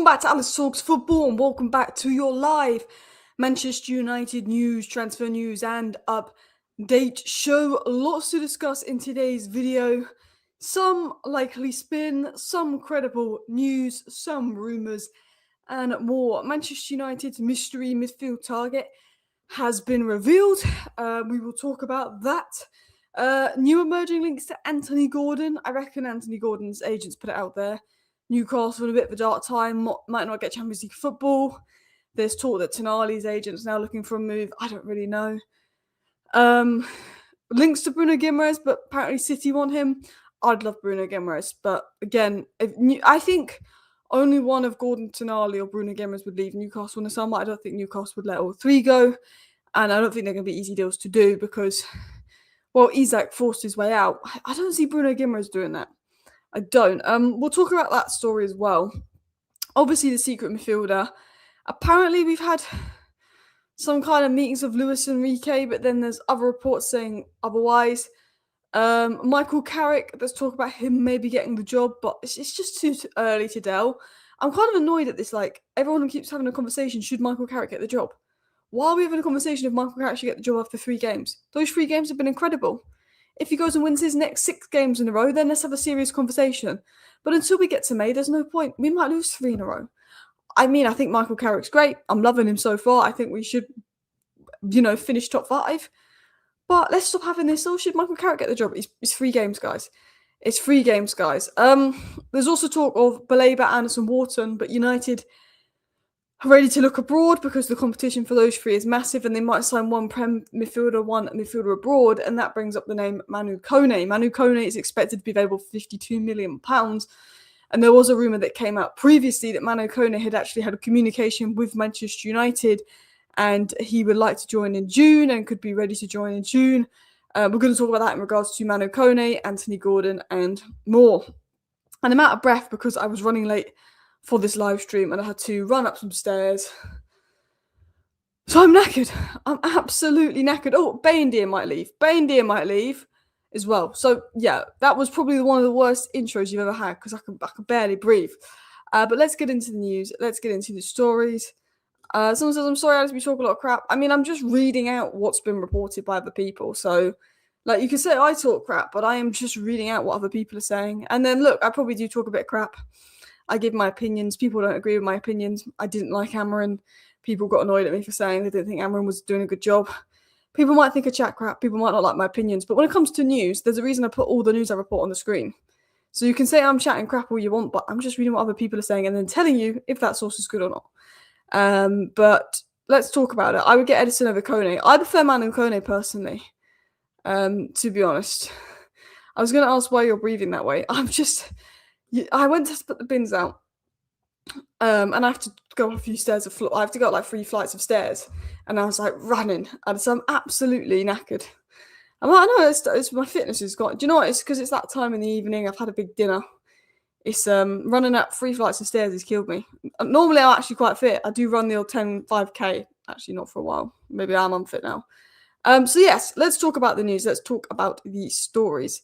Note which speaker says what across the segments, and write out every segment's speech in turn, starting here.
Speaker 1: back to Alice Talks Football and welcome back to your live Manchester United news, transfer news and update show. Lots to discuss in today's video. Some likely spin, some credible news, some rumours and more. Manchester United's mystery midfield target has been revealed. We will talk about that. New emerging links to Anthony Gordon. I reckon Anthony Gordon's agents put it out there. Newcastle in a bit of a dark time, might not get Champions League football. There's talk that Tonali's agent's now looking for a move. I don't really know. Links to Bruno Guimaraes, but apparently City want him. I'd love Bruno Guimaraes, but again, I think only one of Gordon, Tonali or Bruno Guimaraes would leave Newcastle in the summer. I don't think Newcastle would let all three go, and I don't think they're going to be easy deals to do because, well, Isak forced his way out. I don't see Bruno Guimaraes doing that. I don't. We'll talk about that story as well. Obviously, the secret midfielder. Apparently, we've had some kind of meetings of Luis Enrique, but then there's other reports saying otherwise. Michael Carrick, let's talk about him maybe getting the job, but it's just too early to tell. I'm kind of annoyed at this. Like, everyone keeps having a conversation, should Michael Carrick get the job? Why are we having a conversation if Michael Carrick should get the job after 3 games? Those 3 games have been incredible. If he goes and wins his next 6 games in a row, then let's have a serious conversation. But until we get to May, there's no point. We might lose 3 in a row. I mean, I think Michael Carrick's great. I'm loving him so far. I think we should, finish top 5. But let's stop having this. Oh, should Michael Carrick get the job? It's 3 games, guys. It's 3 games, guys. There's also talk of Baleba, Anderson, Wharton, but United are ready to look abroad because the competition for those 3 is massive and they might sign one Prem midfielder, one midfielder abroad, and that brings up the name Manu Kone. Manu Kone is expected to be available for £52 million, and there was a rumour that came out previously that Manu Kone had actually had a communication with Manchester United and he would like to join in June and could be ready to join in June. We're going to talk about that in regards to Manu Kone, Anthony Gordon and more. And I'm out of breath because I was running late for this live stream and I had to run up some stairs. So I'm knackered. I'm absolutely knackered. Oh, Bayendier might leave. Bayendier might leave as well. So yeah, that was probably one of the worst intros you've ever had because I could barely breathe. But let's get into the news. Let's get into the stories. Someone says, I'm sorry, Alice, we talk a lot of crap. I mean, I'm just reading out what's been reported by other people. So, like, you can say I talk crap, but I am just reading out what other people are saying. And then, look, I probably do talk a bit of crap. I give my opinions. People don't agree with my opinions. I didn't like Amarin. People got annoyed at me for saying they didn't think Amarin was doing a good job. People might think I chat crap. People might not like my opinions. But when it comes to news, there's a reason I put all the news I report on the screen. So you can say I'm chatting crap all you want, but I'm just reading what other people are saying and then telling you if that source is good or not. But let's talk about it. I would get Edison over Kone. I prefer Manu Kone personally, to be honest. I was going to ask why you're breathing that way. I went to put the bins out, and I have to go up a few stairs of floor. I have to go up like 3 flights of stairs, and I was like running, and so I'm absolutely knackered. I'm like, I know it's my fitness has got. Do you know what? It's because it's that time in the evening. I've had a big dinner. It's running up 3 flights of stairs has killed me. Normally I'm actually quite fit. I do run the old 5K. Actually, not for a while. Maybe I'm unfit now. So yes, let's talk about the news. Let's talk about the stories.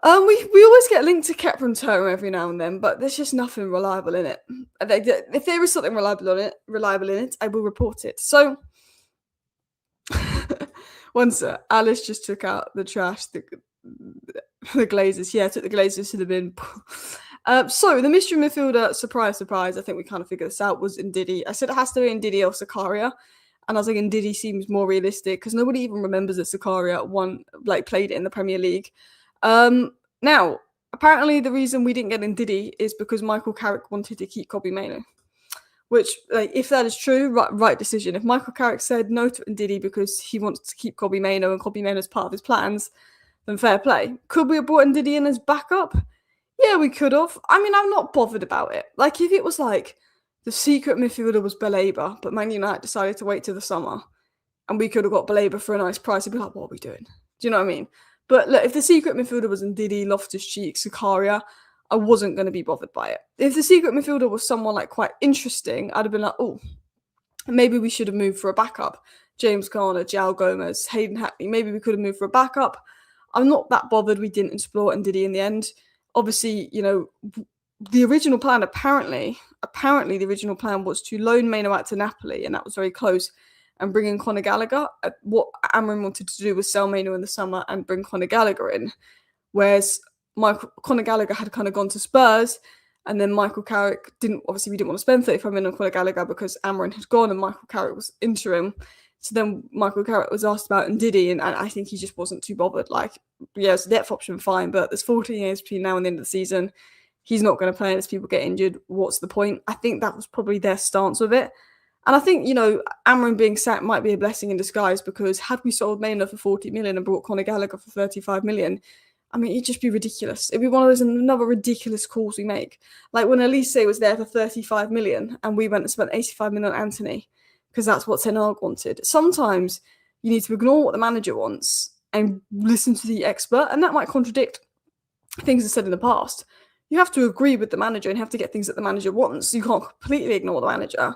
Speaker 1: We always get linked to Kepler and Turner every now and then, but there's just nothing reliable in it. If there is something reliable in it, I will report it. So, once Alice just took out the trash, the Glazers. Yeah, I took the Glazers to the bin. So, the mystery midfielder, surprise, surprise, I think we kind of figured this out, was Ndidi. I said it has to be Ndidi or Sakaria. And I was like, Ndidi seems more realistic because nobody even remembers that Sakaria played it in the Premier League. Now, apparently the reason we didn't get Ndidi is because Michael Carrick wanted to keep Kobbie Mainoo. Which, if that is true, right decision. If Michael Carrick said no to Ndidi because he wants to keep Kobbie Mainoo and Kobbie Mainoo is part of his plans, then fair play. Could we have brought Ndidi in as backup? Yeah, we could have. I mean, I'm not bothered about it. Like, if it was like the secret midfielder was Baleba, but Man United decided to wait till the summer and we could have got Baleba for a nice price, I'd be like, what are we doing? Do you know what I mean? But look, if the secret midfielder was Ndidi, Loftus-Cheek, Sakaria, I wasn't going to be bothered by it. If the secret midfielder was someone like quite interesting, I'd have been like, oh, maybe we should have moved for a backup. James Garner, João Gomez, Hayden Hackney, maybe we could have moved for a backup. I'm not that bothered we didn't explore Ndidi in the end. Obviously, the original plan, apparently the original plan was to loan Maino out to Napoli, and that was very close, and bring in Conor Gallagher. What Amorim wanted to do was sell Maino in the summer and bring Conor Gallagher in, whereas Conor Gallagher had kind of gone to Spurs, and then Michael Carrick we didn't want to spend 35 million on Conor Gallagher because Amorim had gone and Michael Carrick was interim. So then Michael Carrick was asked about Ndidi, and I think he just wasn't too bothered. Like, yeah, it's a depth option, fine, but there's 14 years between now and the end of the season. He's not going to play unless people get injured. What's the point? I think that was probably their stance with it. And I think, Amorim being sacked might be a blessing in disguise, because had we sold Maynard for 40 million and brought Conor Gallagher for 35 million, I mean, it'd just be ridiculous. It'd be one of those another ridiculous calls we make. Like when Elise was there for 35 million and we went and spent 85 million on Anthony, because that's what Ten Hag wanted. Sometimes you need to ignore what the manager wants and listen to the expert, and that might contradict things that's said in the past. You have to agree with the manager and have to get things that the manager wants. You can't completely ignore the manager.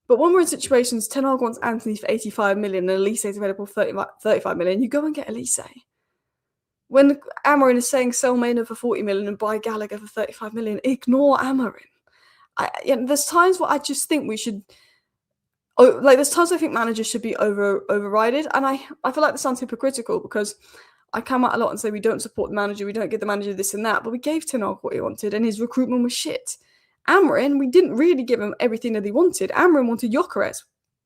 Speaker 1: But when we're in situations, Ten Hag wants Anthony for 85 million and Elise is available for 35 million, you go and get Elise. When Amorim is saying sell Maynard for 40 million and buy Gallagher for 35 million, ignore Amorim. There's times where I just think we should... there's times I think managers should be overrided, and I feel like this sounds hypocritical because I come out a lot and say we don't support the manager, we don't give the manager this and that, but we gave Ten Hag what he wanted, and his recruitment was shit. Amorim, we didn't really give him everything that he wanted. Amorim wanted Gyökeres.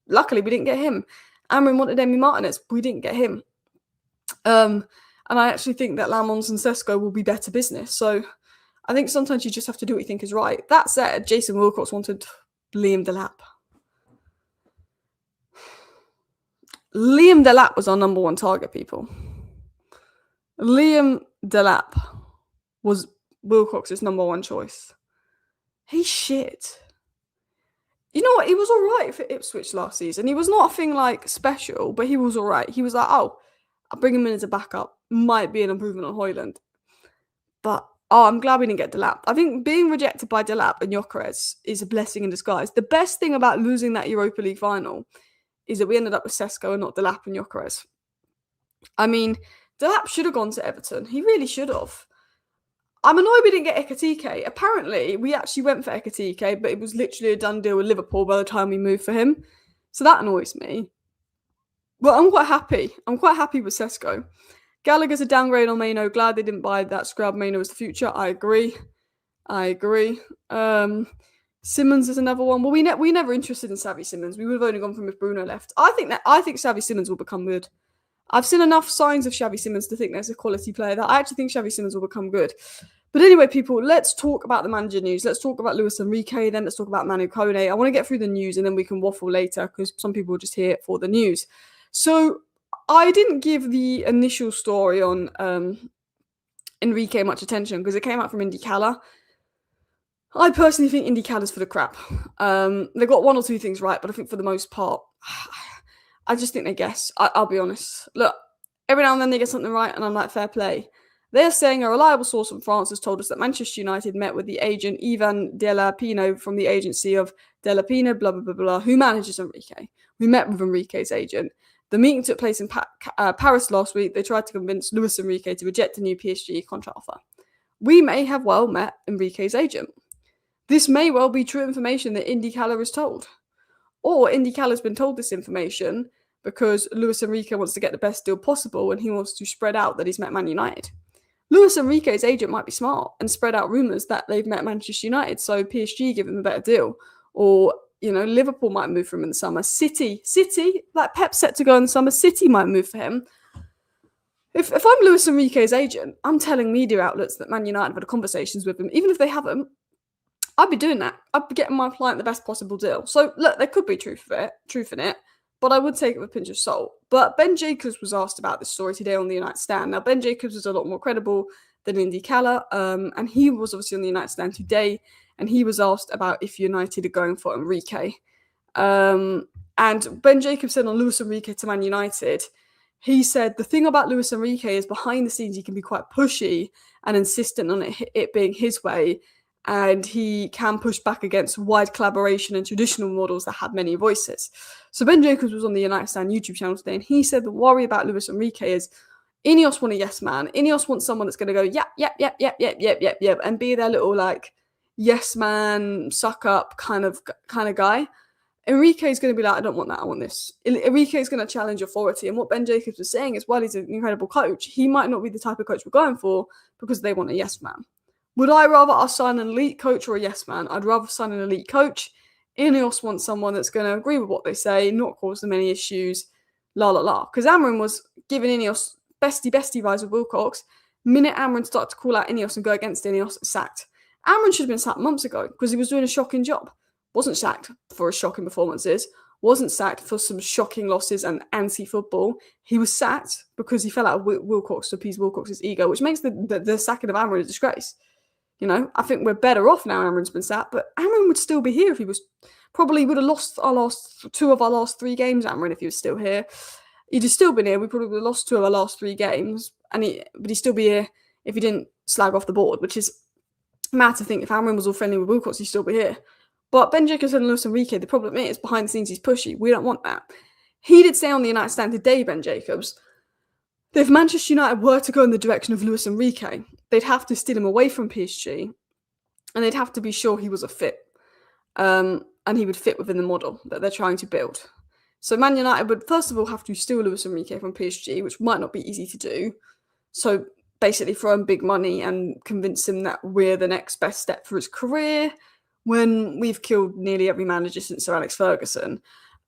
Speaker 1: Luckily, we didn't get him. Amorim wanted Emi Martinez. We didn't get him. And I actually think that Lamons and Sesko will be better business. So I think sometimes you just have to do what you think is right. That said, Jason Wilcox wanted Liam Delap. Liam Delap was our number one target, people. Liam Delap was Wilcox's number one choice. He's shit. You know what? He was all right for Ipswich last season. He was not a thing like special, but he was all right. He was like, I'll bring him in as a backup. Might be an improvement on Højlund. But, I'm glad we didn't get Delap. I think being rejected by Delap and Gyökeres is a blessing in disguise. The best thing about losing that Europa League final is that we ended up with Sesko and not Delap and Gyökeres. I mean, Delap should have gone to Everton. He really should have. I'm annoyed we didn't get Ekatike. Apparently, we actually went for Ekatike, but it was literally a done deal with Liverpool by the time we moved for him. So that annoys me. But I'm quite happy. I'm quite happy with Sesko. Gallagher's a downgrade on Maino. Glad they didn't buy that scrub. Maino is the future. I agree. Simmons is another one. Well, we never interested in Xavi Simons. We would have only gone from if Bruno left. I think Xavi Simons will become good. I've seen enough signs of Xavi Simons to think there's a quality player that I actually think Xavi Simons will become good. But anyway, people, let's talk about the manager news. Let's talk about Luis Enrique, then let's talk about Manu Kone. I want to get through the news and then we can waffle later because some people will just hear it for the news. So I didn't give the initial story on Enrique much attention because it came out from Indy Cala. I personally think Indy Cala's for the crap. They got one or two things right, but I think for the most part, I just think they guess. I'll be honest. Look, every now and then they get something right, and I'm like, fair play. They're saying a reliable source from France has told us that Manchester United met with the agent Ivan Della Pino from the agency of Della Pino, blah, blah, blah, blah, who manages Enrique. We met with Enrique's agent. The meeting took place in Paris last week. They tried to convince Luis Enrique to reject a new PSG contract offer. We may have well met Enrique's agent. This may well be true information that Indy Cala is told. Or Indy Cala's been told this information because Luis Enrique wants to get the best deal possible and he wants to spread out that he's met Man United. Luis Enrique's agent might be smart and spread out rumours that they've met Manchester United, so PSG give him a better deal. Or, Liverpool might move for him in the summer. City, like Pep's set to go in the summer, City might move for him. If I'm Luis Enrique's agent, I'm telling media outlets that Man United have had conversations with him. Even if they haven't, I'd be doing that. I'd be getting my client the best possible deal. So, look, there could be truth in it, but I would take it with a pinch of salt. But Ben Jacobs was asked about this story today on the United Stand. Now, Ben Jacobs was a lot more credible than Indy Cala, and he was obviously on the United Stand today, and he was asked about if United are going for Enrique. And Ben Jacobs said on Luis Enrique to Man United, he said, the thing about Luis Enrique is behind the scenes he can be quite pushy and insistent on it being his way, and he can push back against wide collaboration and traditional models that have many voices. So Ben Jacobs was on the United Stand YouTube channel today, and he said the worry about Luis Enrique is INEOS want a yes man. INEOS wants someone that's going to go, yep, and be their little, yes man, suck up kind of guy. Enrique is going to be like, I don't want that, I want this. Enrique is going to challenge authority. And what Ben Jacobs was saying is, while he's an incredible coach, he might not be the type of coach we're going for because they want a yes man. Would I rather us sign an elite coach or a yes man? I'd rather sign an elite coach. INEOS wants someone that's going to agree with what they say, not cause them any issues, la la la. Because Amrin was giving INEOS bestie vibes with Wilcox. Minute Amrin started to call out INEOS and go against INEOS, sacked. Amrin should have been sacked months ago because he was doing a shocking job. Wasn't sacked for his shocking performances, wasn't sacked for some shocking losses and anti-football. He was sacked because he fell out of Wilcox to appease Wilcox's ego, which makes the sacking of Amrin a disgrace. You know, I think we're better off now Amrin's been sacked, but Amrin would still be here if he was, probably would have lost two of our last 3 games, Amrin, if he was still here. He'd have still been here. We probably would have lost 2 of our last 3 games, but he'd still be here if he didn't slag off the board, which is mad to think. If Amrin was all friendly with Wilcox, he'd still be here. But Ben Jacobs and Luis Enrique, the problem is, behind the scenes, he's pushy. We don't want that. He did say on the United Stand today, Ben Jacobs, that if Manchester United were to go in the direction of Luis Enrique, they'd have to steal him away from PSG, and they'd have to be sure he was a fit. And he would fit within the model that they're trying to build. So Man United would, first of all, have to steal Luis Enrique from PSG, which might not be easy to do. So basically throw him big money and convince him that we're the next best step for his career, when we've killed nearly every manager since Sir Alex Ferguson.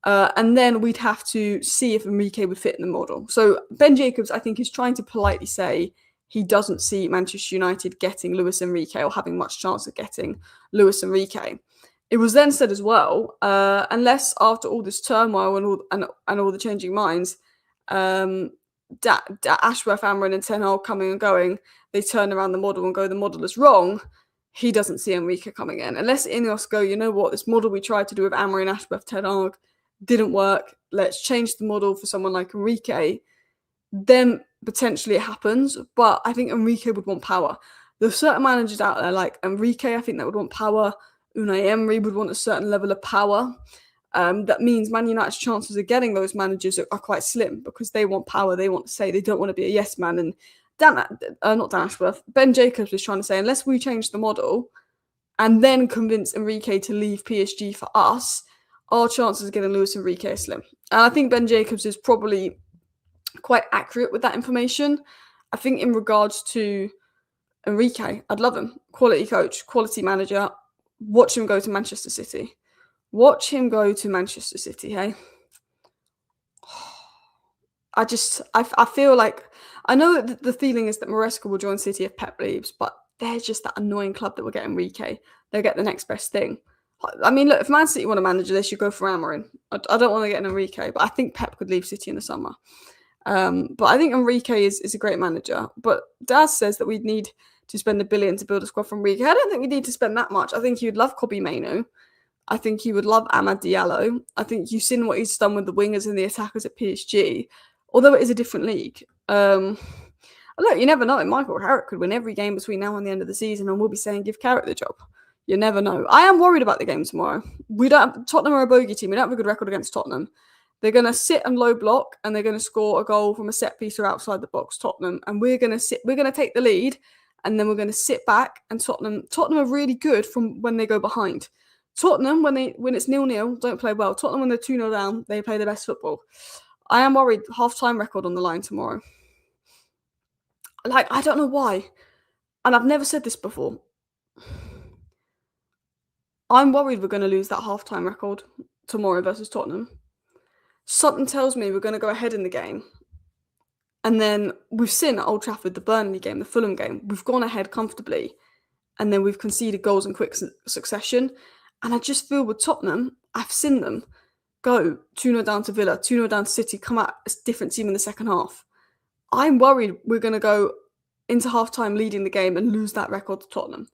Speaker 1: And then we'd have to see if Enrique would fit in the model. So Ben Jacobs, I think, is trying to politely say he doesn't see Manchester United getting Luis Enrique or having much chance of getting Luis Enrique. It was then said as well, unless after all this turmoil and all the changing minds, Ashworth, Amrin and Ten Hag coming and going, they turn around the model and go, the model is wrong. He doesn't see Enrique coming in. Unless INEOS go, you know what, this model we tried to do with Amrin, Ashworth, Ten Hag didn't work. Let's change the model for someone like Enrique. Then potentially it happens. But I think Enrique would want power. There's certain managers out there like Enrique, I think, that would want power. Unai Emery would want a certain level of power. That means Man United's chances of getting those managers are quite slim because they want power. They want to say, they don't want to be a yes man. And not Dan Ashworth, Ben Jacobs was trying to say, unless we change the model and then convince Enrique to leave PSG for us, our chances of getting Luis Enrique are slim. And I think Ben Jacobs is probably quite accurate with that information. I think in regards to Enrique, I'd love him. Quality coach, quality manager. Watch him go to Manchester City. Watch him go to Manchester City, hey? I feel like, I know that the feeling is that Maresca will join City if Pep leaves, but they're just that annoying club that will get Enrique. They'll get the next best thing. I mean, look, if Man City want a manager, they should go for Amorim. I don't want to get an Enrique, but I think Pep could leave City in the summer. But I think Enrique is a great manager. But Daz says that we'd need to spend $1 billion to build a squad for Enrique. I don't think we need to spend that much. I think he would love Kobbie Mainoo. I think he would love Amad Diallo. I think you've seen what he's done with the wingers and the attackers at PSG, although it is a different league. Look, you never know. Michael Carrick could win every game between now and the end of the season, and we'll be saying, give Carrick the job. You never know. I am worried about the game tomorrow. Tottenham are a bogey team. We don't have a good record against Tottenham. They're going to sit and low block, and they're going to score a goal from a set piece or outside the box, Tottenham. And we're going to take the lead, and then we're going to sit back. And Tottenham are really good from when they go behind. Tottenham, when it's 0-0, don't play well. Tottenham, when they're 2-0 down, they play the best football. I am worried. Half-time record on the line tomorrow. Like, I don't know why. And I've never said this before. I'm worried we're going to lose that half-time record tomorrow versus Tottenham. Something tells me we're going to go ahead in the game. And then we've seen at Old Trafford, the Burnley game, the Fulham game, we've gone ahead comfortably. And then we've conceded goals in quick succession. And I just feel with Tottenham, I've seen them go 2-0 down to Villa, 2-0 down to City, come out a different team in the second half. I'm worried we're going to go into half-time leading the game and lose that record to Tottenham.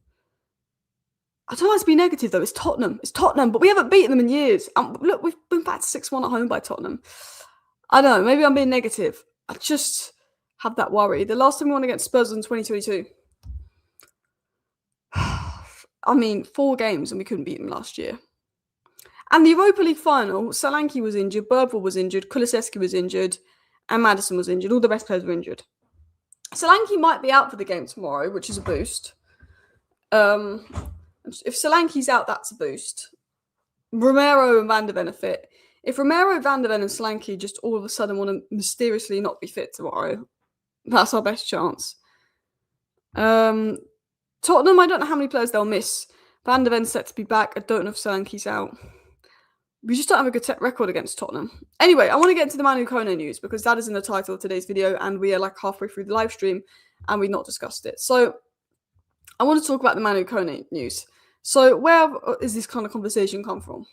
Speaker 1: I don't want to be negative, though. It's Tottenham, but we haven't beaten them in years. Look, we've been back 6-1 at home by Tottenham. I don't know, maybe I'm being negative. I just have that worry. The last time we won against Spurs was in 2022. I mean, 4 games and we couldn't beat them last year. And the Europa League final, Solanke was injured, Birdwell was injured, Kulusevski was injured, and Maddison was injured. All the best players were injured. Solanke might be out for the game tomorrow, which is a boost. And If Solanke's out, that's a boost. Romero and Van de Ven are fit. If Romero, Van de Ven, and Solanke just all of a sudden want to mysteriously not be fit tomorrow, that's our best chance. Tottenham, I don't know how many players they'll miss. Van de Ven's set to be back. I don't know if Solanke's out. We just don't have a good record against Tottenham. Anyway, I want to get into the Manu Kone news because that is in the title of today's video and we are like halfway through the live stream and we've not discussed it. So I want to talk about the Manu Kone news. So where is this kind of conversation come from?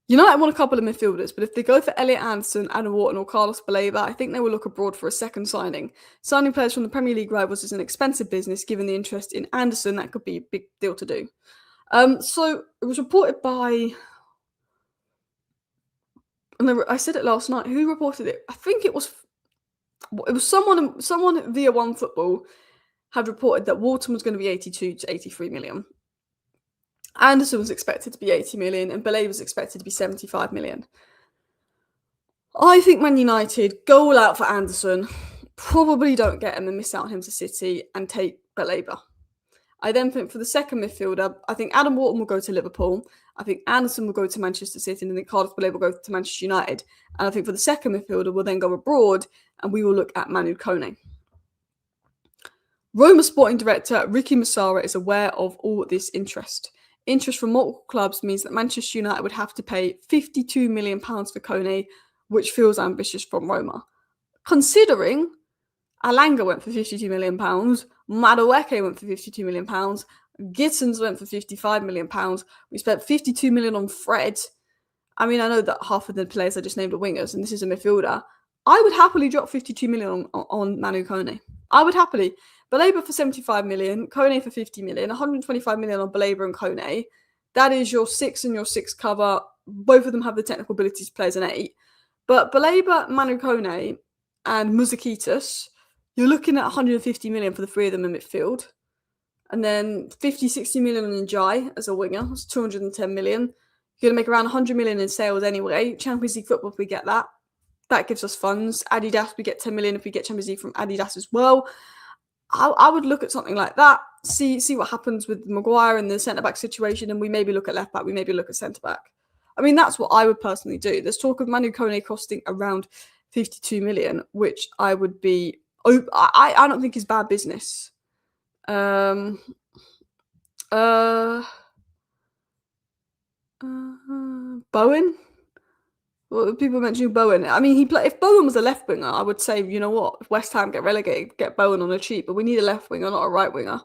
Speaker 1: United want a couple of midfielders, but if they go for Elliot Anderson, Adam Wharton or Carlos Baleba, I think they will look abroad for a second signing. Signing players from the Premier League rivals is an expensive business, given the interest in Anderson. That could be a big deal to do. So it was reported by, and I said it last night. Who reported it? I think it was someone via One Football had reported that Wharton was going to be 82 to 83 million. Anderson was expected to be 80 million and Baleba was expected to be 75 million. I think Man United go all out for Anderson, probably don't get him and miss out on him to City and take Baleba. I then think for the second midfielder, I think Adam Wharton will go to Liverpool. I think Anderson will go to Manchester City and I think Carlos Baleba will go to Manchester United. And I think for the second midfielder, we'll then go abroad and we will look at Manu Kone. Roma sporting director Ricky Massara is aware of all this interest. Interest from multiple clubs means that Manchester United would have to pay £52 million for Kone, which feels ambitious from Roma. Considering Alanga went for £52 million, Madueke went for £52 million, Gittins went for £55 million, we spent £52 million on Fred. I mean, I know that half of the players I just named are wingers, and this is a midfielder. I would happily drop £52 million on Manu Kone. I would happily. Baleba for 75 million, Kone for 50 million, 125 million on Baleba and Kone. That is your 6 and your 6 cover. Both of them have the technical abilities to play as an 8. But Baleba, Manu Kone, and Muzakitas, you're looking at 150 million for the three of them in midfield. And then 50, 60 million on Njai as a winger. That's 210 million. You're going to make around 100 million in sales anyway. Champions League football, if we get that. That gives us funds. Adidas, we get 10 million if we get Champions League from Adidas as well. I would look at something like that, see what happens with Maguire and the centre-back situation, and we maybe look at left-back, we maybe look at centre-back. I mean, that's what I would personally do. There's talk of Manu Kone costing around 52 million, which I would be... I don't think is bad business. Bowen? Well, people mentioning Bowen. I mean, if Bowen was a left winger, I would say, you know what, if West Ham get relegated, get Bowen on a cheap, but we need a left winger, not a right winger.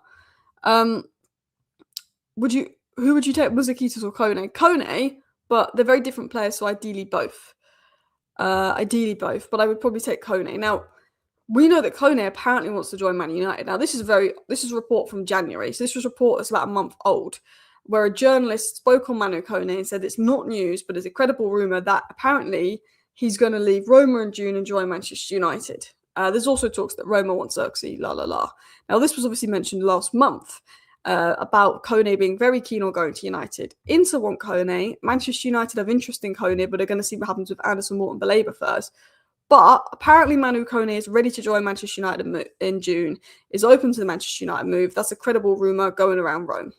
Speaker 1: Who would you take, Muzakitas or Kone? Kone, but they're very different players, so ideally both. But I would probably take Kone. Now, we know that Kone apparently wants to join Man United. Now, this is a report from January, so this was a report that's about a month old, where a journalist spoke on Manu Kone and said it's not news, but it's a credible rumour that apparently he's going to leave Roma in June and join Manchester United. There's also talks that Roma wants Xerxes, Now, this was obviously mentioned last month about Kone being very keen on going to United. Inter want Kone. Manchester United have interest in Kone, but they're going to see what happens with Anderson, Wharton, Baleba first. But apparently Manu Kone is ready to join Manchester United in June, is open to the Manchester United move. That's a credible rumour going around Rome.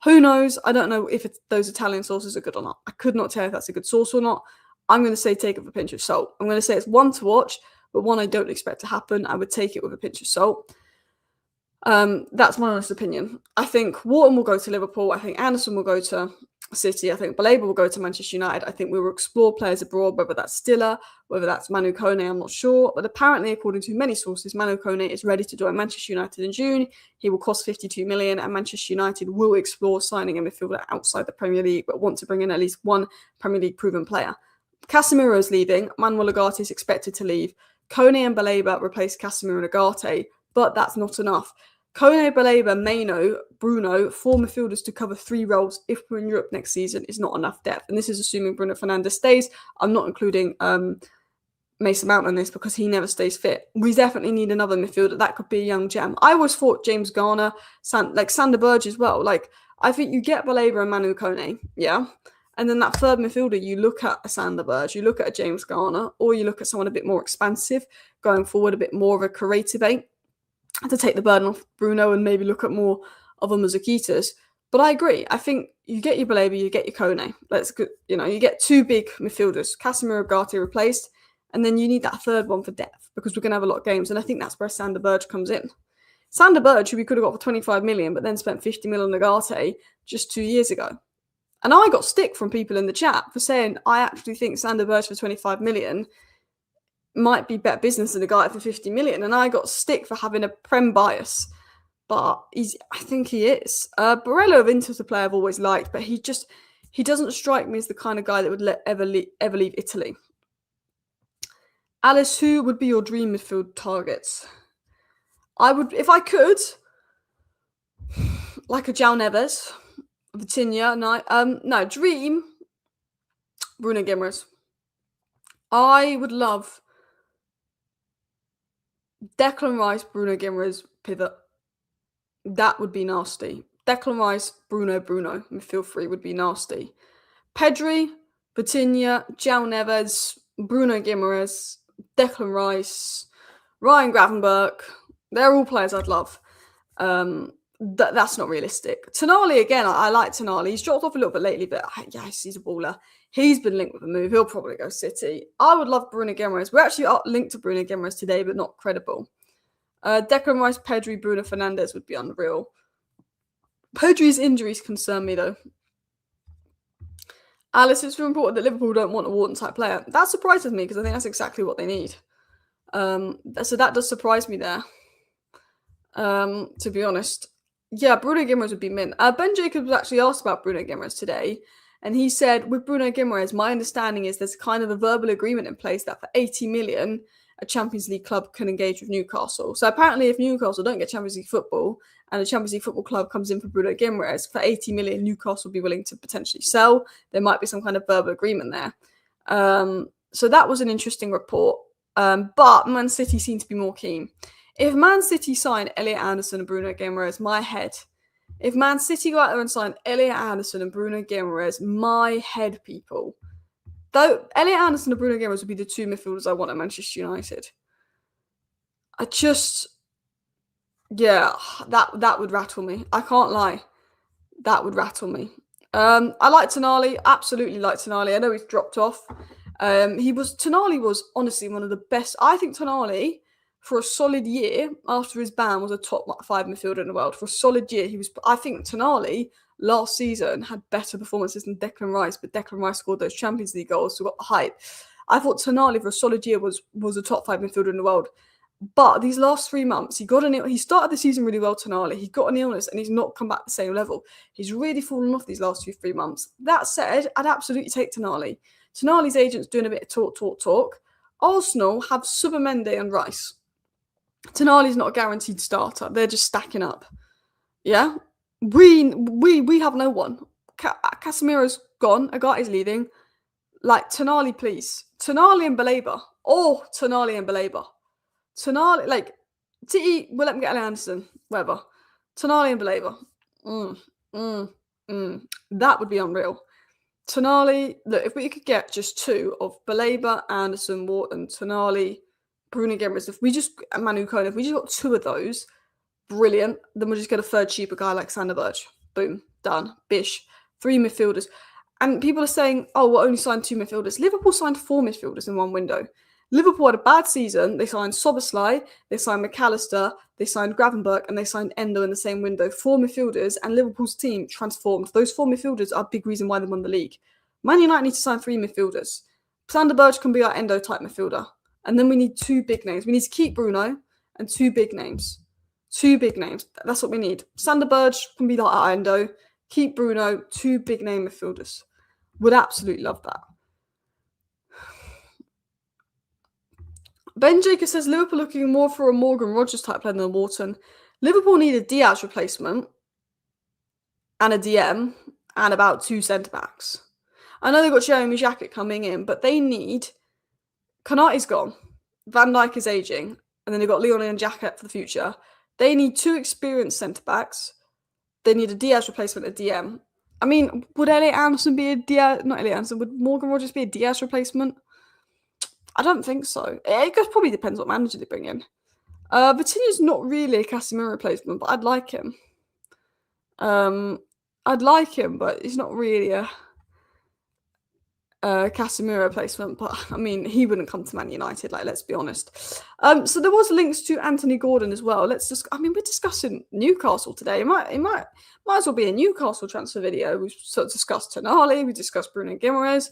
Speaker 1: Who knows? I don't know if those Italian sources are good or not. I could not tell if that's a good source or not. I'm going to say take it with a pinch of salt. I'm going to say it's one to watch, but one I don't expect to happen. I would take it with a pinch of salt. That's my honest opinion. I think Wharton will go to Liverpool. I think Anderson will go to City. I think Baleba will go to Manchester United. I think we will explore players abroad, whether that's Stiller, whether that's Manu Kone, I'm not sure. But apparently, according to many sources, Manu Kone is ready to join Manchester United in June. He will cost 52 million, and Manchester United will explore signing a midfielder outside the Premier League, but want to bring in at least one Premier League proven player. Casemiro is leaving. Manuel Ugarte is expected to leave. Kone and Baleba replace Casemiro and Ugarte, but that's not enough. Kone, Baleba, Mano, Bruno, 4 midfielders to cover 3 roles if we're in Europe next season is not enough depth. And this is assuming Bruno Fernandes stays. I'm not including Mason Mount on this because he never stays fit. We definitely need another midfielder. That could be a young gem. I always thought James Garner, Sander Berge as well. I think you get Baleba and Manu Kone, yeah? And then that third midfielder, you look at a Sander Berge, you look at a James Garner, or you look at someone a bit more expansive, going forward, a bit more of a creative 8. To take the burden off Bruno and maybe look at more of a Mouzakitas. But I agree. I think you get your Baleba, you get your Kone. You get two big midfielders, Casemiro, Ugarte replaced, and then you need that third one for depth because we're going to have a lot of games. And I think that's where Sander Berge comes in. Sander Berge, who we could have got for 25 million, but then spent 50 million on Ugarte just 2 years ago. And I got stick from people in the chat for saying I actually think Sander Berge for 25 million might be better business than a guy for 50 million. And I got stick for having a Prem bias. But I think he is. Barella of Inter's a player I've always liked, but he doesn't strike me as the kind of guy that would ever leave Italy. Alice, who would be your dream midfield targets? I would, if I could, like a João Neves, Vitinha, no, dream, Bruno Guimaraes. I would love Declan Rice, Bruno Guimaraes, pivot. That would be nasty. Declan Rice, Bruno, midfield three would be nasty. Pedri, Vitinha, João Neves, Bruno Guimaraes, Declan Rice, Ryan Gravenberch. They're all players I'd love. That's not realistic. Tonali, again, I like Tonali. He's dropped off a little bit lately, but yes, he's a baller. He's been linked with a move. He'll probably go City. I would love Bruno Guimaraes. We're actually linked to Bruno Guimaraes today, but not credible. Declan Rice, Pedri, Bruno Fernandes would be unreal. Pedri's injuries concern me, though. Alice, it's important that Liverpool don't want a Wharton-type player. That surprises me because I think that's exactly what they need. So that does surprise me there, to be honest. Yeah, Bruno Guimaraes would be mint. Ben Jacobs was actually asked about Bruno Guimaraes today, and he said, with Bruno Guimaraes, my understanding is there's kind of a verbal agreement in place that for 80 million, a Champions League club can engage with Newcastle. So apparently if Newcastle don't get Champions League football and a Champions League football club comes in for Bruno Guimaraes, for 80 million, Newcastle will be willing to potentially sell. There might be some kind of verbal agreement there. So that was an interesting report. But Man City seem to be more keen. If Man City sign Elliot Anderson and Bruno Guimaraes, my head. If Man City go out there and sign Elliot Anderson and Bruno Guimaraes, my head, people. Though Elliot Anderson and Bruno Guimaraes would be the two midfielders I want at Manchester United. That would rattle me. I can't lie. That would rattle me. I like Tonali. Absolutely like Tonali. I know he's dropped off. Tonali was honestly one of the best. I think Tonali, for a solid year after his ban, was a top 5 midfielder in the world. For a solid year, I think Tonali last season had better performances than Declan Rice, but Declan Rice scored those Champions League goals, so got the hype. I thought Tonali for a solid year was a top 5 midfielder in the world. But these last 3 months, he started the season really well, Tonali. He got an illness and he's not come back to the same level. He's really fallen off these last 2-3 months. That said, I'd absolutely take Tonali. Tonali's agent's doing a bit of talk. Arsenal have Subamende and Rice. Tonali's not a guaranteed starter. They're just stacking up. Yeah? We have no one. Casemiro's gone. Agate's leaving. Like, Tonali, please. Tonali and Baleba. Oh, Tonali and Baleba. Tonali, like, Titi, we'll let him get Anderson. Whatever. Tonali and Baleba. That would be unreal. Tonali, look, if we could get just 2 of Baleba, Anderson, Wharton, Tonali, Bruno Guimaraes, Manu Kone, if we just got 2 of those, brilliant. Then we'll just get a third cheaper guy like Sander Berge. Boom, done. Bish. 3 midfielders. And people are saying, oh, we'll only sign 2 midfielders. Liverpool signed 4 midfielders in one window. Liverpool had a bad season. They signed Szoboszlai, they signed McAllister, they signed Gravenberch, and they signed Endo in the same window. 4 midfielders, and Liverpool's team transformed. Those 4 midfielders are a big reason why they won the league. Man United need to sign 3 midfielders. Sander Berge can be our Endo-type midfielder. And then we need 2 big names. We need to keep Bruno and 2 big names. 2 big names. That's what we need. Sander Berge can be like our Endo. Keep Bruno, 2 big name midfielders. Would absolutely love that. Ben Jacobs says Liverpool looking more for a Morgan Rogers type player than Wharton. Liverpool need a Diaz replacement and a DM and about 2 centre-backs. I know they've got Jeremy Jacket coming in, but they need... Konate's gone. Van Dijk is ageing. And then they've got Leon and Jacket for the future. They need 2 experienced centre-backs. They need a Diaz replacement, a DM. I mean, would Elliot Anderson be a Diaz... Not Elliot Anderson. Would Morgan Rogers be a Diaz replacement? I don't think so. It probably depends what manager they bring in. Vitinha's not really a Casemiro replacement, but I'd like him. I'd like him, but he's not really a Casemiro replacement. But I mean, he wouldn't come to Man United. Like, let's be honest. So there was links to Anthony Gordon as well. Let's just. I mean, we're discussing Newcastle today. It might as well be a Newcastle transfer video. We sort of discussed Tonali. We discussed Bruno Guimaraes.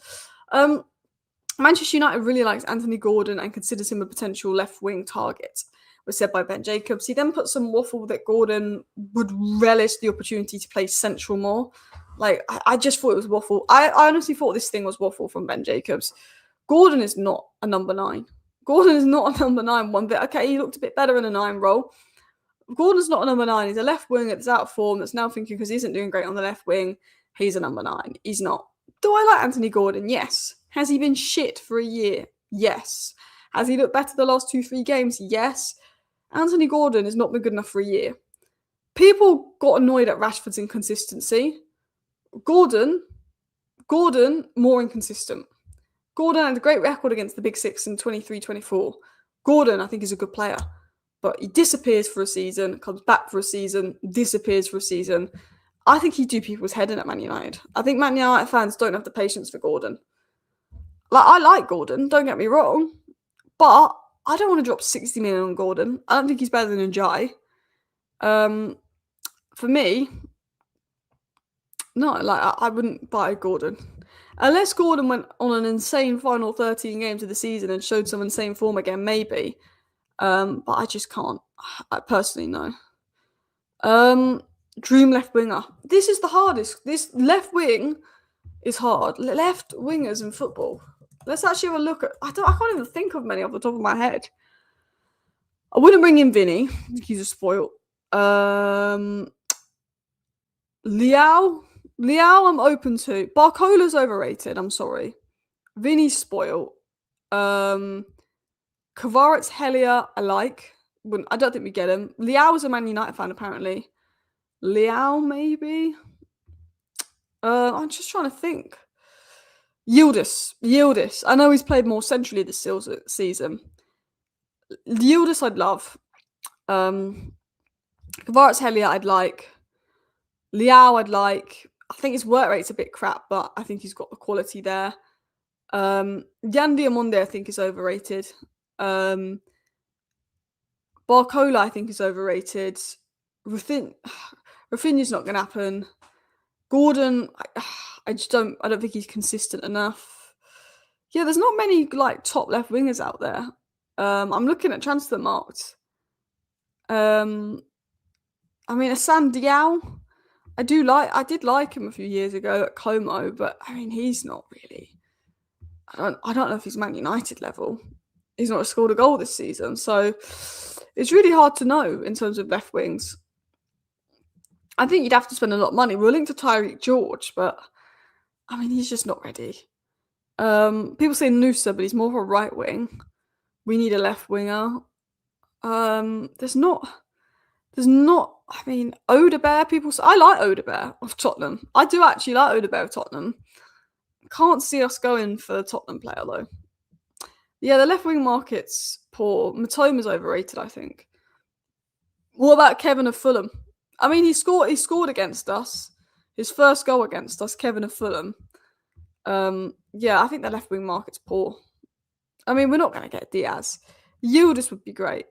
Speaker 1: Manchester United really likes Anthony Gordon and considers him a potential left-wing target, was said by Ben Jacobs. He then put some waffle that Gordon would relish the opportunity to play central more. Like, I just thought it was waffle. I honestly thought this thing was waffle from Ben Jacobs. Gordon is not a number 9. Gordon is not a number 9 one bit. Okay, he looked a bit better in a 9 role. Gordon's not a number 9. He's a left winger that's out of form, that's now thinking because he isn't doing great on the left wing, he's a number 9. He's not. Do I like Anthony Gordon? Yes. Has he been shit for a year? Yes. Has he looked better the last 2-3 games? Yes. Anthony Gordon has not been good enough for a year. People got annoyed at Rashford's inconsistency. Gordon, more inconsistent. Gordon had a great record against the Big Six in 23-24. Gordon, I think, is a good player. But he disappears for a season, comes back for a season, disappears for a season. I think he'd do people's head in at Man United. I think Man United fans don't have the patience for Gordon. Like, I like Gordon, don't get me wrong. But I don't want to drop 60 million on Gordon. I don't think he's better than Njai. For me, no, like, I wouldn't buy Gordon. Unless Gordon went on an insane final 13 games of the season and showed some insane form again, maybe. But I just can't. I personally, no. Dream left winger. This is the hardest. This left wing is hard. Left wingers in football. Let's actually have a look at. I can't even think of many off the top of my head. I wouldn't bring in Vinny. I think he's a spoilt. Liao, I'm open to. Barcola's overrated. I'm sorry. Vinny's spoilt. Kvaratskhelia, I like. I don't think we get him. Liao is a Man United fan, apparently. Liao, maybe. I'm just trying to think. Yildiz. I know he's played more centrally this season. Yildiz, I'd love. Kvaratskhelia, I'd like. Liao, I'd like. I think his work rate's a bit crap, but I think he's got the quality there. Yan Diamonde, I think, is overrated. Barcola, I think, is overrated. Rafinha's not going to happen. Gordon, I don't think he's consistent enough. Yeah, there's not many like top left wingers out there. I'm looking at Transfermarkt. I mean, Assam Diao, I did like him a few years ago at Como, but I mean, he's not really. I don't know if he's Man United level. He's not scored a goal this season, so it's really hard to know in terms of left wings. I think you'd have to spend a lot of money. We're linked to Tyreek George, but I mean, he's just not ready. People say Nusa, but he's more of a right wing. We need a left winger. There's not. I mean, Odebear. People say I like Odebear of Tottenham. I do actually like Odebear of Tottenham. Can't see us going for the Tottenham player though. Yeah, the left wing market's poor. Matoma's overrated, I think. What about Kevin of Fulham? I mean, he scored against us. His first goal against us, Kevin of Fulham. Yeah, I think the left wing market's poor. I mean, we're not going to get Diaz. Yildiz would be great.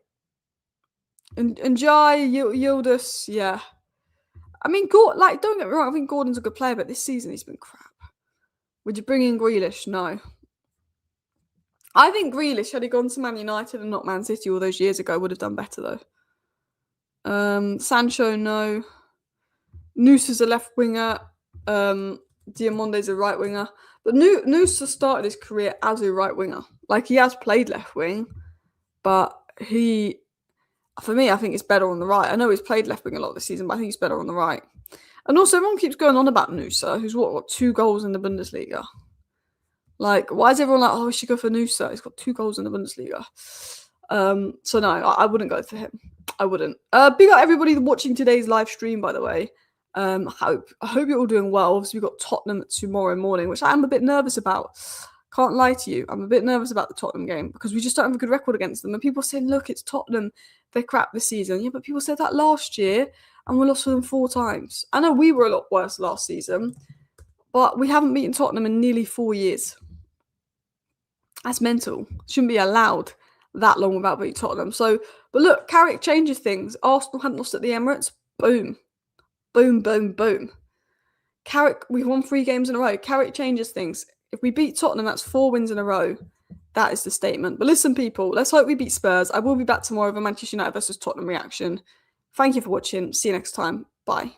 Speaker 1: And Jai, Yildiz, yeah. I mean, don't get me wrong, I think Gordon's a good player, but this season he's been crap. Would you bring in Grealish? No. I think Grealish, had he gone to Man United and not Man City all those years ago, would have done better, though. Sancho, no. Nusa's a left winger. Diamonde's a right winger. But Nusa started his career as a right winger. Like, he has played left wing, but for me, I think it's better on the right. I know he's played left wing a lot this season, but I think he's better on the right. And also, everyone keeps going on about Nusa, who's got 2 goals in the Bundesliga. Like, why is everyone like, oh, we should go for Nusa? He's got 2 goals in the Bundesliga. So no, I wouldn't go for him. I wouldn't. Big up everybody watching today's live stream, by the way. I hope you're all doing well. So we've got Tottenham tomorrow morning, which I am a bit nervous about. Can't lie to you, I'm a bit nervous about the Tottenham game because we just don't have a good record against them. And people are saying, look, it's Tottenham, they're crap this season. Yeah, but people said that last year and we lost to them 4 times. I know we were a lot worse last season, but we haven't beaten Tottenham in nearly 4 years. That's mental. Shouldn't be allowed that long without beating Tottenham. So, but look, Carrick changes things. Arsenal hadn't lost at the Emirates. Boom. Boom, boom, boom. Carrick, we've won 3 games in a row. Carrick changes things. If we beat Tottenham, that's 4 wins in a row. That is the statement. But listen, people, let's hope we beat Spurs. I will be back tomorrow with a Manchester United versus Tottenham reaction. Thank you for watching. See you next time. Bye.